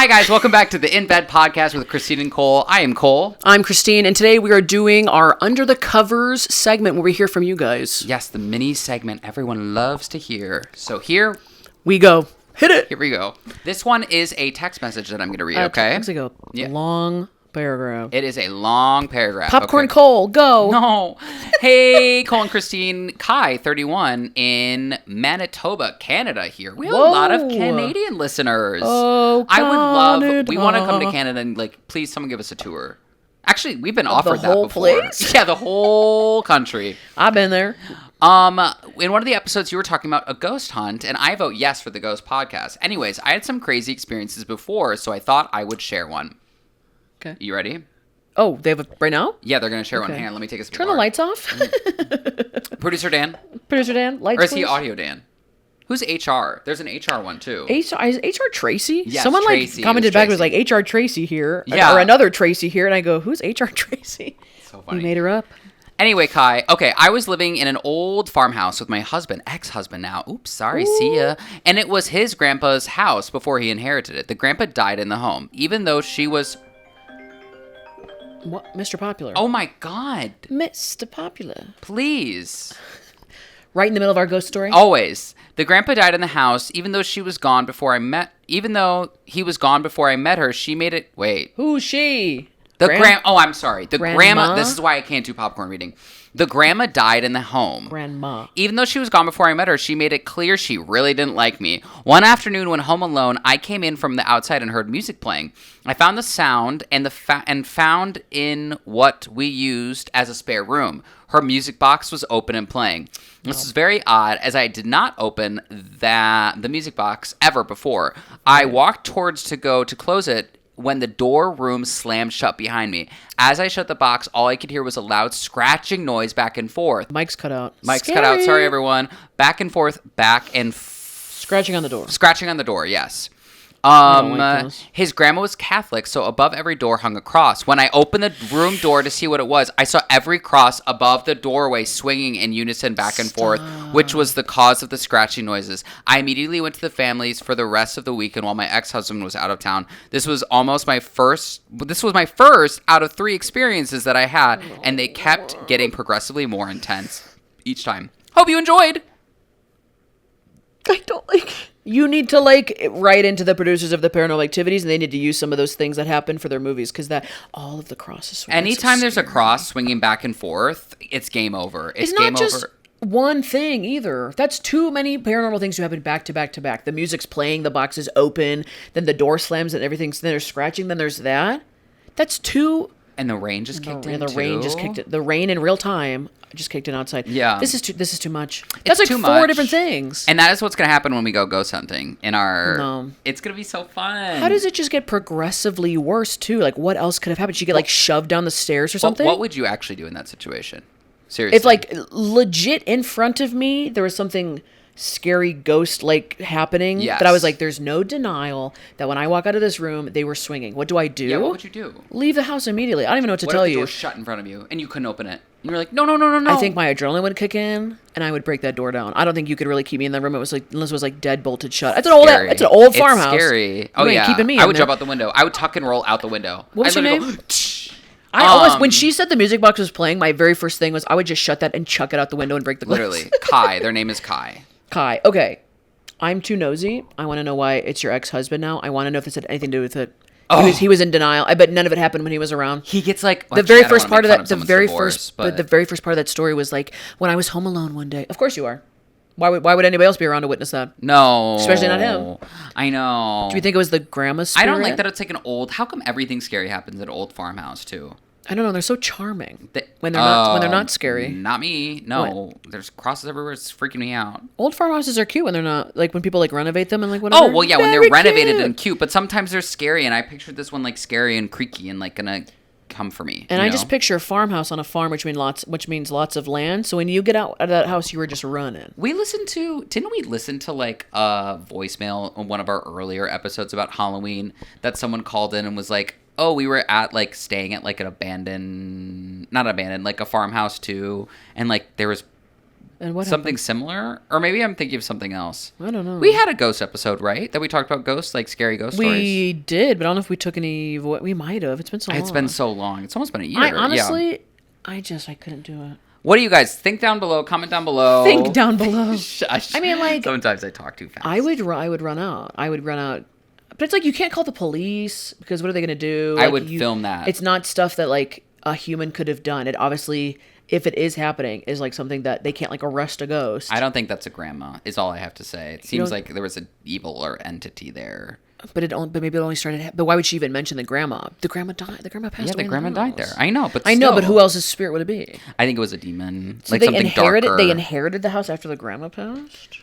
Hi, guys. Welcome back to the In Bed podcast with Christine and Cole. I am Cole. I'm Christine, and today we are doing our Under the Covers segment where we hear from you guys. Yes, the mini segment everyone loves to hear. So here we go. Hit it. Here we go. This one is a text message that I'm going to read, okay? Text go. Yeah. Long paragraph. It is a long paragraph. Popcorn Cole, go. No. Hey, Cole and Christine. Kai, 31, in Manitoba, Canada here. We have a lot of Canadian listeners. Oh, I would love, we want to come to Canada and, please someone give us a tour. Actually, we've been offered that before. The whole place? Yeah, the whole country. I've been there. In one of the episodes, you were talking about a ghost hunt, and I vote yes for the ghost podcast. Anyways, I had some crazy experiences before, so I thought I would share one. Okay. You ready? Oh, they have it right now? Yeah, they're going to share one. Hang on, let me take a Turn the lights off. Producer Dan? Producer Dan, lights, Or is he please. Audio Dan? Who's HR? There's an HR one, too. Is HR Tracy? Yes, Someone Tracy. commented back and was like, HR Tracy here. Yeah. Or another Tracy here. And I go, who's HR Tracy? So funny. You made her up. Anyway, Kai, okay, I was living in an old farmhouse with my husband, ex-husband now. Oops, sorry, see ya. And it was his grandpa's house before he inherited it. The grandpa died in the home, even though she was... What? Mr. Popular. Oh my God. Mr. Popular. Please. Right in the middle of our ghost story? Always. The grandpa died in the house, even though he was gone before I met her, she made it... Wait. Who's she? Oh, I'm sorry. The grandma. This is why I can't do popcorn reading. The grandma died in the home. Grandma. Even though she was gone before I met her, she made it clear she really didn't like me. One afternoon when home alone, I came in from the outside and heard music playing. I found the sound and found in what we used as a spare room. Her music box was open and playing. This is very odd, as I did not open the music box ever before. I walked towards to go to close it when the room slammed shut behind me. As I shut the box, all I could hear was a loud scratching noise back and forth. Mike's cut out. Cut out. Sorry, everyone. Back and forth, scratching on the door. Scratching on the door, yes. His grandma was Catholic, so above every door hung a cross. When I opened the room door to see what it was, I saw every cross above the doorway swinging in unison back and forth, which was the cause of the scratching noises. I immediately went to the families for the rest of the weekend while my ex-husband was out of town. This was my first out of 3 experiences that I had, and they kept getting progressively more intense each time. Hope you enjoyed. I don't like... You need to write into the producers of the Paranormal Activities, and they need to use some of those things that happen for their movies, because all of the crosses. Anytime there's a cross swinging back and forth, it's game over. It's not game just over. One thing either. That's too many paranormal things to happen back to back to back. The music's playing, the box is open, then the door slams and everything's. Then there's scratching. Then there's that. That's too. And the rain just kicked in. The rain just kicked it. The rain in real time just kicked in outside. Yeah. This is too much. That's like too 4 much. different things. And that is what's going to happen when we go ghost hunting in our... No. It's going to be so fun. How does it just get progressively worse, too? Like, what else could have happened? She get, shoved down the stairs or something? What would you actually do in that situation? Seriously. If, legit in front of me, there was something scary ghost happening, yes. that I was like, there's no denial that when I walk out of this room, they were swinging. What do I do? Yeah, what would you do? Leave the house immediately. I don't even know what to tell you. What if the door shut in front of you and you couldn't open it? And you're like, no. I think my adrenaline would kick in and I would break that door down. I don't think you could really keep me in the room. It was unless it was dead bolted shut. It's an old farmhouse. It's scary. Oh yeah. Keeping me I would in jump there. out the window. I would tuck and roll out the window. What was your name? Go, I always, when she said the music box was playing, my very first thing was I would just shut that and chuck it out the window and break the glass. Literally. Kai. Their name is Kai. Kai. Okay. I'm too nosy. I want to know why it's your ex-husband now. I want to know if this had anything to do with it. Oh. He was in denial. I bet none of it happened when he was around. He gets the very first part of that. The very first part of that story was when I was home alone one day. Of course you are. Why would anybody else be around to witness that? No, especially not him. I know. Do you think it was the grandma's spirit? I don't like that it's an old. How come everything scary happens at an old farmhouse too? I don't know. They're so charming when they're not scary. Not me. No, there's crosses everywhere. It's freaking me out. Old farmhouses are cute when they're not when people renovate them and whatever. Oh well, yeah, when they're renovated and cute. But sometimes they're scary, and I pictured this one scary and creaky and gonna come for me. And I just picture a farmhouse on a farm, which means lots of land. So when you get out of that house, you were just running. Didn't we listen to a voicemail on one of our earlier episodes about Halloween that someone called in and was like, oh, we were at staying at a farmhouse too, and there was And what Something similar? Or maybe I'm thinking of something else. I don't know. We had a ghost episode, right? That we talked about ghosts, like scary ghost stories. We did, but I don't know if we took any. We might have. It's been so long. It's been so long. It's almost been a year. I honestly, yeah. I couldn't do it. What do you guys think down below? Comment down below. Think down below. Shush. I mean, like, sometimes I talk too fast. I would run out. But it's like you can't call the police because what are they going to do? I Like, would film that. It's not stuff that like a human could have done. It obviously, if it is happening, is like something that they can't like arrest a ghost. I don't think that's a grandma. Is all I have to say. It seems don't- like there was an evil or entity there. But maybe it only started. But why would she even mention the grandma? The grandma died. The grandma passed Yeah, away. the grandma died there. I know, but I know, but still. who else's spirit would it be? I think it was a demon. So like they something inherited. darker. They inherited the house after the grandma passed.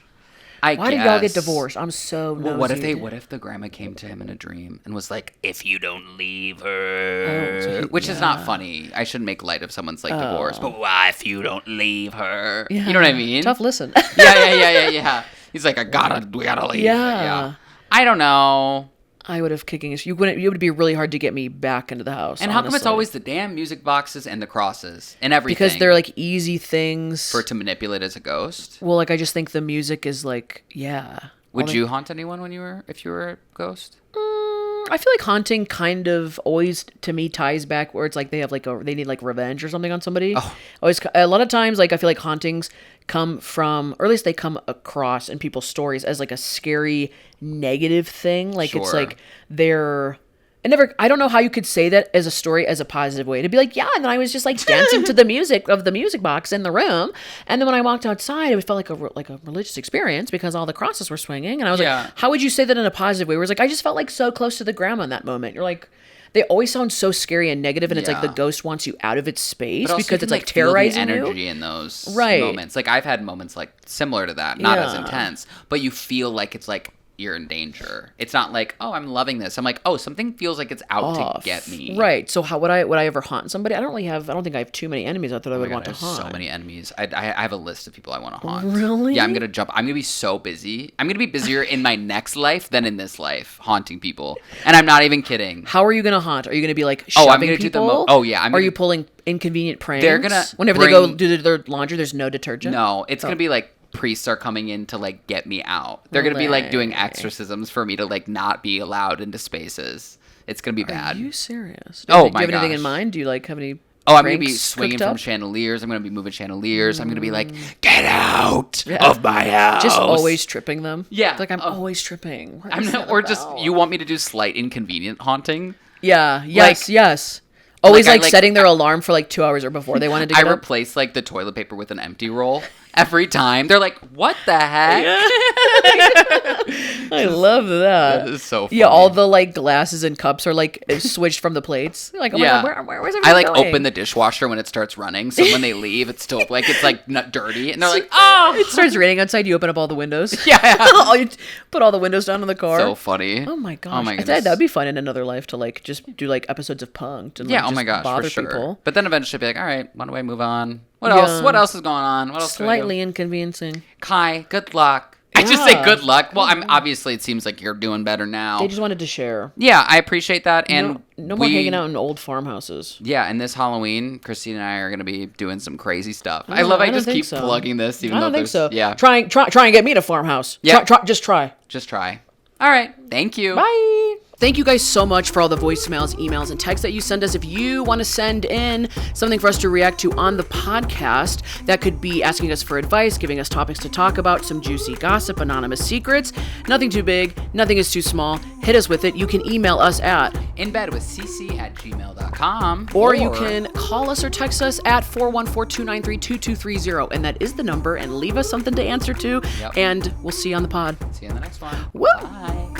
Why Why did y'all get divorced? I'm so nosy. Well, what if the grandma came to him in a dream and was like, "If you don't leave her," which is not funny. I shouldn't make light of someone's like divorce, but why if you don't leave her? Yeah. You know what I mean? Tough listen. Yeah. He's like, we gotta leave. Yeah. I don't know. I would have kicking. You wouldn't. It would be really hard to get me back into the house. And how come it's honestly. always the damn music boxes and the crosses and everything? Because they're like easy things for it to manipulate as a ghost. Well, like I just think the music is like, yeah. Would you haunt anyone if you were a ghost? I feel like haunting kind of always to me ties back where it's like they have like they need like revenge or something on somebody. Oh. Always a lot of times like I feel like hauntings come from, or at least they come across in people's stories as like a scary negative thing. Like it's Sure. like they're. I don't know how you could say that as a story as a positive way. To be like, yeah, and then I was just like dancing to the music of the music box in the room. And then when I walked outside, it felt like a religious experience because all the crosses were swinging. And I was Yeah. like, how would you say that in a positive way? Where it's like, I just felt like so close to the grandma in that moment. You're like, they always sound so scary and negative, and it's like the Yeah. ghost wants you out of its space But also because you it's can, like feel the terrorizing you. energy in those Right. moments. Like I've had moments like similar to that, not as Yeah. intense, but you feel like it's like you're in danger. It's not like, oh, I'm loving this. I'm like, oh, something feels like it's out Off. to get me. Right. So how would I ever haunt somebody? I don't think I have too many enemies out there that I would Oh my want God, to I have haunt. so many enemies. I have a list of people I want to haunt. Really? Yeah, I'm gonna jump. I'm gonna be so busy. I'm gonna be busier in my next life than in this life haunting people. And I'm not even kidding. How are you gonna haunt? Are you gonna be like Oh, shoving I'm gonna do the people? oh yeah. Are gonna, you pulling inconvenient pranks? They're gonna whenever they go bring- do their laundry. There's no detergent. No, it's gonna be like priests are coming in to like get me out. They're gonna be like doing exorcisms for me to like not be allowed into spaces. It's gonna be bad. Are you serious? Oh, do you my have anything in gosh. mind? Do you like have any? Oh, I'm gonna be pranks swinging cooked from up? chandeliers. I'm gonna be moving chandeliers. I'm gonna be like, get out of my house. Just always tripping them. Yeah. It's like I'm always tripping. What I'm is not, that or just about? you want me to do slight inconvenient haunting? Yeah. Yes. yes. Always like setting their alarm for like 2 hours or before they wanted to I get up. replace like the toilet paper with an empty roll every time. They're like, "What the heck?" I love that. That is so funny. Yeah, all the like glasses and cups are like switched from the plates. Like, oh Yeah. my God, where's I everything like going? open the dishwasher when it starts running, so when they leave, it's still like it's like not dirty, and they're like, "Oh!" It starts raining outside. You open up all the windows. Yeah. You put all the windows down in the car. So funny. Oh my gosh. Oh my I goodness. thought that'd be fun in another life to like just do like episodes of Punk'd and Yeah. like, Oh my just gosh, bother for sure. people. But then eventually, be like, "All right, why don't I move on? What Yeah. else? What else is going on? What else?" do I do?" Slightly inconveniencing. Kai, good luck. I just say Yeah. good luck. Well, I'm obviously it seems like you're doing better now. They just wanted to share. Yeah, I appreciate that. And No more hanging out in old farmhouses. Yeah, and this Halloween, Christine and I are going to be doing some crazy stuff. I don't- love I I don't just think keep so. plugging this, even I though don't think there's so. yeah. Try and get me to farmhouse. Yeah. Just try. Just try. All right. Thank you. Bye. Thank you guys so much for all the voicemails, emails, and texts that you send us. If you want to send in something for us to react to on the podcast, that could be asking us for advice, giving us topics to talk about, some juicy gossip, anonymous secrets. Nothing too big, nothing is too small. Hit us with it. You can email us at inbedwithcc@gmail.com. or you can call us or text us at 414-293-2230, and that is the number, and leave us something to answer to, Yep. and we'll see you on the pod. See you in the next one. Woo! Bye.